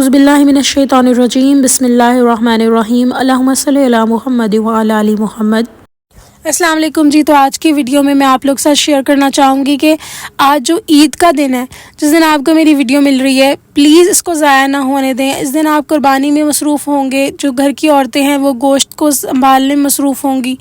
अऊज़ु बिल्लाहि मिनश्शैतानिर्रजीम बिस्मिल्लाहिर्रहमानिर्रहीम अल्लाहुम्मा सल्लि अला मुहम्मद व अला आलि मुहम्मद। अस्सलाम वालेकुम जी। तो आज की वीडियो में मैं आप लोग के साथ शेयर करना चाहूँगी कि आज जो ईद का दिन है, जिस दिन आपको मेरी वीडियो मिल रही है, प्लीज़ इसको ज़ाया ना होने दें। इस दिन आप कुर्बानी में मसरूफ़ होंगे, जो घर की औरतें हैं वो गोश्त को संभालने में मसरूफ़ होंगी,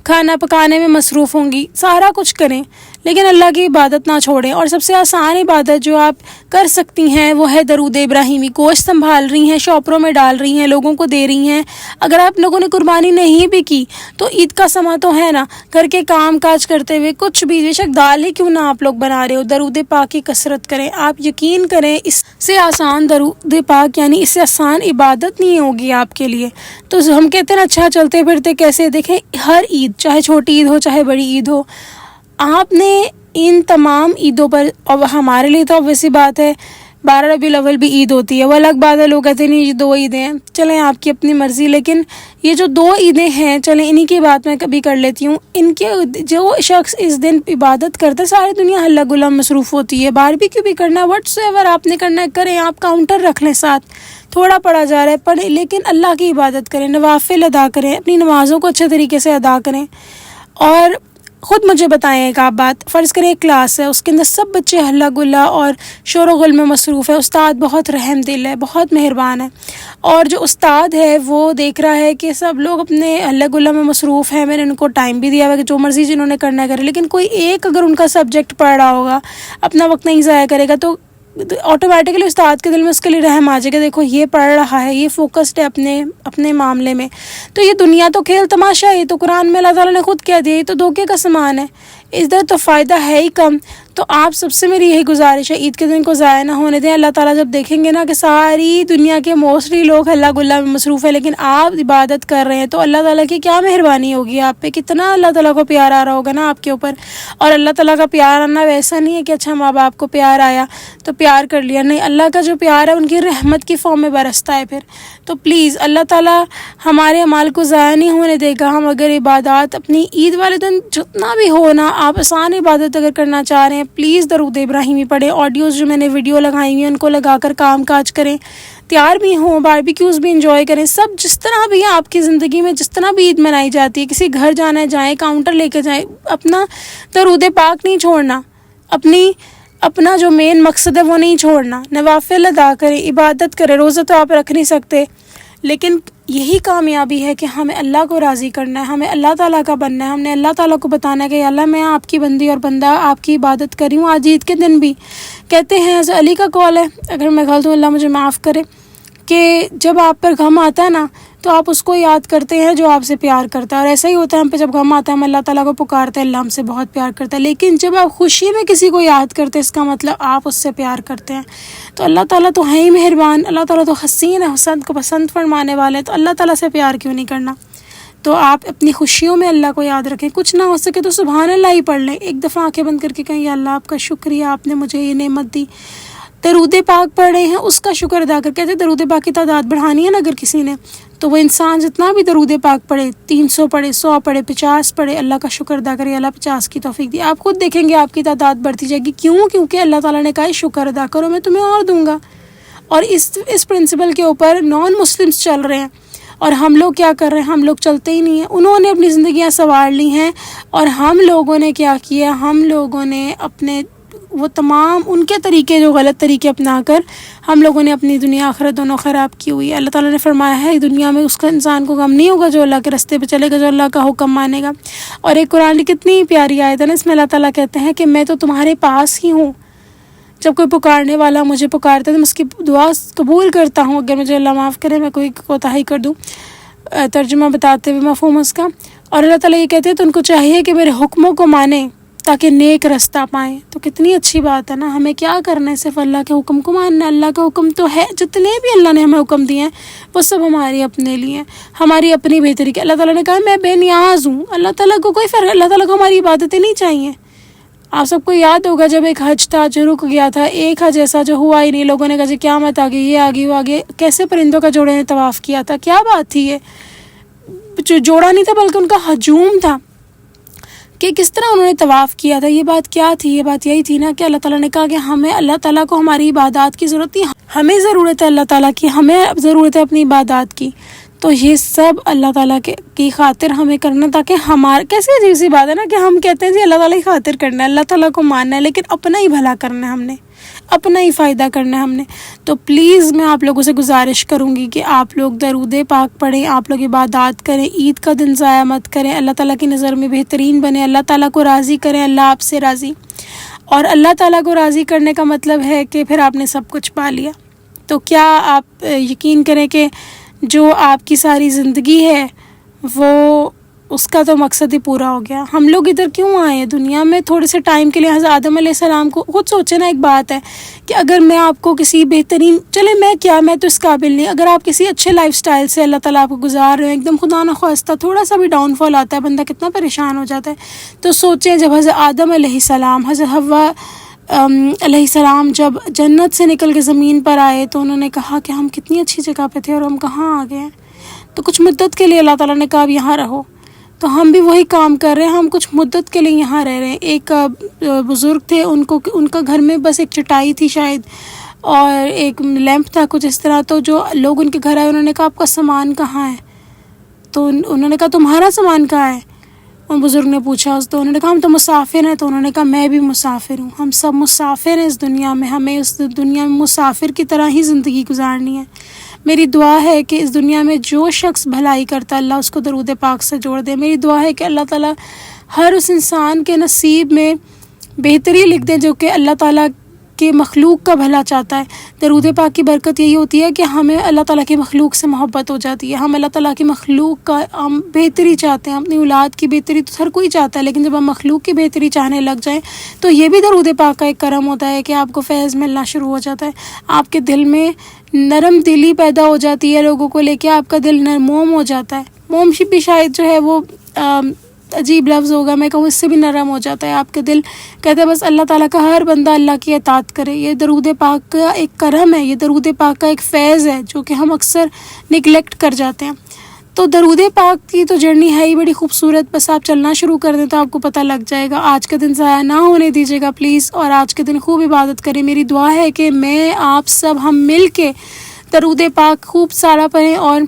खाना पकाने में मसरूफ़ होंगी, सारा कुछ करें लेकिन अल्लाह की इबादत ना छोड़ें। और सबसे आसान इबादत जो आप कर सकती हैं वो है दरूद इब्राहिमी। गोश्त संभाल रही हैं, शॉपरों में डाल रही हैं, लोगों को दे रही हैं। अगर आप लोगों ने कुर्बानी नहीं भी की तो ईद का समा तो है ना, घर के काम काज करते हुए कुछ भी, बेशक दाल ही क्यों ना आप लोग बना रहे हो, दरूद पाक की कसरत करें। आप यकीन करें इससे आसान दरूद पाक यानी इससे आसान इबादत नहीं होगी आपके लिए। तो हम कहते हैं ना, अच्छा चलते फिरते कैसे, देखें हर ईद, चाहे छोटी ईद हो चाहे बड़ी ईद हो, आपने इन तमाम ईदों पर, और हमारे लिए तो ऑब्वियसली बात है 12 रबीउल अव्वल भी ईद होती है, वो अलग बात है। लोग कहते हैं नहीं ये 2 ईदें हैं, चलें आपकी अपनी मर्ज़ी, लेकिन ये जो 2 ईदें हैं, चलें इन्हीं की बात मैं कभी कर लेती हूँ। इनके जो शख्स इस दिन इबादत करते, सारी दुनिया हल्ला गुल्ला मसरूफ़ होती है। बारबेक्यू भी करना, व्हाट्सएवर आपने करना है करें, आप काउंटर रख लें साथ, थोड़ा पढ़ा जा रहा है पढ़ें, लेकिन अल्लाह की इबादत करें, नवाफिल अदा करें, अपनी नमाज़ों को अच्छे तरीके से अदा करें। और ख़ुद मुझे बताएं एक आप बात, फ़र्ज़ करें एक क्लास है, उसके अंदर सब बच्चे हल्ला गुल्ला और शोर गुल में मसरूफ़ है। उस्ताद बहुत रहम दिल है, बहुत मेहरबान है, और जो उस्ताद है वो देख रहा है कि सब लोग अपने हल्ला गुल्ला में मसरूफ़ हैं। मैंने उनको टाइम भी दिया हुआ कि जो मर्ज़ी जिन्होंने करना है करें, लेकिन कोई एक अगर उनका सब्जेक्ट पढ़ रहा होगा, अपना वक्त नहीं ज़ाया करेगा, तो ऑटोमेटिकली उस्ताद के दिल में उसके लिए रहम आ जाएगा, देखो ये पढ़ रहा है, ये फोकस्ड है अपने मामले में। तो ये दुनिया तो खेल तमाशा है, तो कुरान में अल्लाह ताला ने खुद कह दिया, ये तो धोखे का सामान है, इधर तो फ़ायदा है ही कम। तो आप सबसे मेरी यही गुजारिश है, ईद के दिन को ज़ाया ना होने दें। अल्लाह ताला जब देखेंगे ना कि सारी दुनिया के मोस्टली लोग हल्ला गुल्ला में मसरूफ़ है लेकिन आप इबादत कर रहे हैं, तो अल्लाह ताला की क्या मेहरबानी होगी आप पे, कितना अल्लाह ताला को प्यार आ रहा होगा ना आपके ऊपर। और अल्लाह ताला का प्यार आना वैसा नहीं है कि अच्छा माँ बाप को प्यार आया तो प्यार कर लिया, नहीं, अल्लाह का जो प्यार है उनकी रहमत की फॉर्म में बरसता है फिर। तो प्लीज़ अल्लाह ताला हमारे अमाल को ज़ाया नहीं होने देगा। हम अगर इबादत अपनी ईद वाले दिन जितना भी हो ना, आप आसान इबादत अगर करना चाह रहे हैं, प्लीज़ दरूद इब्राहिमी पढ़ें। ऑडियोज़ जो मैंने वीडियो लगाई हुई हैं उनको लगाकर काम काज करें, तैयार भी हों, बारबेक्यूज़ भी इंजॉय करें। सब जिस तरह भी है आपकी ज़िंदगी में, जिस तरह भी ईद मनाई जाती है, किसी घर जाना है जाएँ, काउंटर लेके जाएँ, अपना दरूद पाक नहीं छोड़ना, अपना जो मेन मकसद है वो नहीं छोड़ना, नवाफिल अदा करें, इबादत करें। रोज़ा तो आप रख नहीं सकते, लेकिन यही कामयाबी है कि हमें अल्लाह को राज़ी करना है, हमें अल्लाह ताला का बनना है। हमने अल्लाह ताला को बताना है कि अल्लाह मैं आपकी बंदी और बंदा आपकी इबादत कर रही हूँ। आज ईद के दिन भी कहते हैं, हज़रत अली का कौल है, अगर मैं गलत हूँ अल्लाह मुझे माफ़ करे, कि जब आप पर गम आता है ना तो आप उसको याद करते हैं जो आपसे प्यार करता है। और ऐसा ही होता है हम पे, जब गम आता है हम अल्लाह ताला को पुकारते हैं, अल्लाह हमसे बहुत प्यार करता है। लेकिन जब आप खुशी में किसी को याद करते हैं, इसका मतलब आप उससे प्यार करते हैं। तो अल्लाह ताला तो है ही मेहरबान, अल्लाह ताला तो हसीन है, हुस्न को पसंद फरमाने वाले हैं, तो अल्लाह ताला से प्यार क्यों नहीं करना। तो आप अपनी खुशियों में अल्लाह को याद रखें, कुछ ना हो सके तो सुभान अल्लाह ही पढ़ लें, एक दफ़ा आंखें बंद करके कहें या अल्लाह आपका शुक्रिया, आपने मुझे ये नेमत दी। दरूद पाक पढ़ रहे हैं उसका शुक्र अदा कर, कहते दरूद पाक की तादाद बढ़ानी है ना अगर किसी ने, तो वो इंसान जितना भी दरूद पाक पढ़े, 300 पढ़े, 100 पढ़े, 50 पढ़े, अल्लाह का शुक्र अदा करे, अल्लाह 50 की तौफीक दी। आप खुद देखेंगे आपकी तादाद बढ़ती जाएगी। क्यों? क्योंकि अल्लाह ताला ने कहा शुक्र अदा करो, मैं तुम्हें और दूंगा। और इस प्रिंसिपल के ऊपर नॉन मुस्लिम्स चल रहे हैं, और हम लोग क्या कर रहे हैं, हम लोग चलते ही नहीं हैं। उन्होंने अपनी ज़िंदगियाँ संवार ली हैं, और हम लोगों ने क्या किया, हम लोगों ने अपने वो तमाम उनके तरीके, जो गलत तरीके अपना कर हम लोगों ने अपनी दुनिया आखिरत दोनों ख़राब की हुई है। अल्लाह ताला ने फरमाया है दुनिया में उसका इंसान को गम नहीं होगा जो अल्लाह के रास्ते पे चलेगा, जो अल्लाह का हुक्म मानेगा। और एक कुरान की कितनी प्यारी आयत है ना, इसमें अल्लाह ताला कहते हैं कि मैं तो तुम्हारे पास ही हूँ, जब कोई पुकारने वाला मुझे पुकारता है तो मैं उसकी दुआ कबूल करता हूँ, अगर मुझे अल्लाह माफ़ करे मैं कोई कोताही कर दूँ। तर्जुमा बताते हुए मफ़हूम उसका। और अल्लाह ताला ये कहते हैं तो उनको चाहिए कि मेरे हुक्मों को माने ताकि नेक रास्ता पाएँ। तो कितनी अच्छी बात है ना, हमें क्या करना है, सिर्फ अल्लाह के हुक्म को मानना है। अल्लाह का हुक्म तो है, जितने भी अल्लाह ने हमें हुक्म दिए हैं वो सब हमारे अपने लिए, हमारी अपनी बेहतरी के। अल्लाह ताला ने कहा मैं बेनियाज हूँ, अल्लाह ताला को कोई फ़र्क, अल्लाह ताला को हमारी इबादतें नहीं चाहिए। आप सबको याद होगा जब एक हज था जो रुक गया था, एक हज ऐसा जो हुआ ही नहीं, लोगों ने कहा जी क़यामत आ गई, ये आ गई वो आ गई, कैसे परिंदों का जोड़े ने तवाफ़ किया था, क्या बात थी, ये जो जोड़ा नहीं था बल्कि उनका हजूम था। کہ کس طرح انہوں نے طواف کیا تھا. یہ بات کیا تھی؟ یہ بات یہی تھی نا کہ اللہ تعالیٰ نے کہا کہ ہمیں اللہ تعالیٰ کو ہماری عبادات کی ضرورت نہیں، ہمیں ضرورت ہے اللہ تعالیٰ کی، ہمیں ضرورت ہے اپنی عبادات کی. تو یہ سب اللہ تعالیٰ کی خاطر ہمیں کرنا، تاکہ ہمارا، کیسی عجیب سی بات ہے نا کہ ہم کہتے ہیں جی اللہ تعالیٰ کی خاطر کرنا ہے، اللہ تعالیٰ کو ماننا ہے، لیکن اپنا ہی بھلا کرنا ہے ہم نے، اپنا ہی فائدہ کرنا ہے ہم نے. تو پلیز میں آپ لوگوں سے گزارش کروں گی کہ آپ لوگ درود پاک پڑھیں، آپ لوگ عبادات کریں، عید کا دن ضائع مت کریں، اللہ تعالیٰ کی نظر میں بہترین بنیں، اللہ تعالیٰ کو راضی کریں، اللہ آپ سے راضی. اور اللہ تعالیٰ کو راضی کرنے کا مطلب ہے کہ پھر آپ نے سب کچھ پا لیا. تو کیا آپ یقین کریں کہ جو آپ کی ساری زندگی ہے وہ اس کا تو مقصد ہی پورا ہو گیا. ہم لوگ ادھر کیوں آئے ہیں دنیا میں؟ تھوڑے سے ٹائم کے لیے. حضرت آدم علیہ السلام کو خود سوچے نا، ایک بات ہے کہ اگر میں آپ کو کسی بہترین، چلے میں کیا، میں تو اس قابل نہیں، اگر آپ کسی اچھے لائف سٹائل سے اللہ تعالیٰ آپ کو گزار رہے ہیں، ایک دم خدا نخواستہ تھوڑا سا بھی ڈاؤن فال آتا ہے، بندہ کتنا پریشان ہو جاتا ہے. تو سوچیں جب حضرت آدم علیہ السلام، حضرت حوا علیہ السلام جب جنت سے نکل کے زمین پر آئے تو انہوں نے کہا کہ ہم کتنی اچھی جگہ پہ تھے اور ہم کہاں آ گئے ہیں. تو کچھ مدت کے لیے اللہ تعالیٰ نے کہا اب یہاں رہو. تو ہم بھی وہی کام کر رہے ہیں، ہم کچھ مدت کے لیے یہاں رہ رہے ہیں. ایک بزرگ تھے، ان کا گھر میں بس ایک چٹائی تھی شاید اور ایک لیمپ تھا کچھ اس طرح. تو جو لوگ ان کے گھر آئے انہوں نے کہا آپ کا سامان کہاں ہے؟ تو انہوں نے کہا تمہارا سامان کہاں ہے؟ ان بزرگ نے پوچھا. تو انہوں نے کہا ہم تو مسافر ہیں. تو انہوں نے کہا میں بھی مسافر ہوں، ہم سب مسافر ہیں اس دنیا میں، ہمیں اس دنیا میں مسافر کی طرح ہی زندگی گزارنی ہے. میری دعا ہے کہ اس دنیا میں جو شخص بھلائی کرتا ہے اللہ اس کو درود پاک سے جوڑ دے. میری دعا ہے کہ اللہ تعالیٰ ہر اس انسان کے نصیب میں بہتری لکھ دے جو کہ اللہ تعالیٰ کے مخلوق کا بھلا چاہتا ہے. درود پاک کی برکت یہی ہوتی ہے کہ ہمیں اللہ تعالیٰ کی مخلوق سے محبت ہو جاتی ہے. ہم اللہ تعالیٰ کی مخلوق کا ہم بہتری چاہتے ہیں، اپنی اولاد کی بہتری تو ہر کوئی چاہتا ہے، لیکن جب ہم مخلوق کی بہتری چاہنے لگ جائیں تو یہ بھی درود پاک کا ایک کرم ہوتا ہے کہ آپ کو فیض ملنا شروع ہو جاتا ہے. آپ کے دل میں نرم دلی پیدا ہو جاتی ہے، لوگوں کو لے کے آپ کا دل موم ہو جاتا ہے. موم بھی شاید جو ہے وہ عجیب لفظ ہوگا، میں کہوں اس سے بھی نرم ہو جاتا ہے آپ کا دل. کہتے ہیں بس اللہ تعالیٰ کا ہر بندہ اللہ کی اطاعت کرے. یہ درود پاک کا ایک کرم ہے، یہ درود پاک کا ایک فیض ہے جو کہ ہم اکثر نگلیکٹ کر جاتے ہیں. تو درود پاک کی تو جرنی ہے ہی بڑی خوبصورت، بس آپ چلنا شروع کر دیں تو آپ کو پتہ لگ جائے گا. آج کا دن ضائع نہ ہونے دیجیے گا پلیز، اور آج کے دن خوب عبادت کریں. میری دعا ہے کہ میں آپ سب ہم مل کے درود پاک خوب سارا پڑھیں اور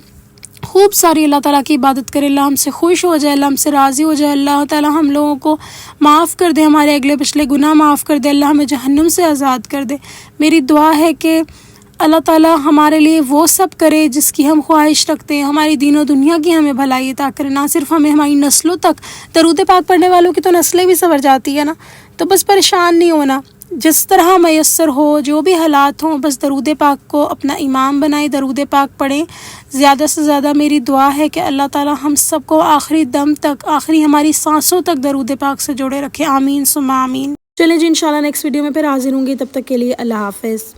خوب ساری اللہ تعالیٰ کی عبادت کرے. اللہ ہم سے خوش ہو جائے، اللہ ہم سے راضی ہو جائے، اللہ تعالیٰ ہم لوگوں کو معاف کر دے، ہمارے اگلے پچھلے گناہ معاف کر دے، اللہ ہمیں جہنم سے آزاد کر دے. میری دعا ہے کہ اللہ تعالیٰ ہمارے لیے وہ سب کرے جس کی ہم خواہش رکھتے ہیں، ہماری دین و دنیا کی ہمیں بھلائی عطا کرے. نہ صرف ہمیں، ہماری نسلوں تک. درود پاک پڑھنے والوں کی تو نسلیں بھی سنور جاتی ہے نا. تو بس پریشان نہیں ہونا، جس طرح میسر ہو، جو بھی حالات ہوں، بس درود پاک کو اپنا امام بنائیں، درود پاک پڑھیں زیادہ سے زیادہ. میری دعا ہے کہ اللہ تعالیٰ ہم سب کو آخری دم تک، آخری ہماری سانسوں تک درود پاک سے جوڑے رکھے. آمین ثم آمین. چلیں جی انشاءاللہ نیکسٹ ویڈیو میں پھر حاضر ہوں گی، تب تک کے لیے اللہ حافظ.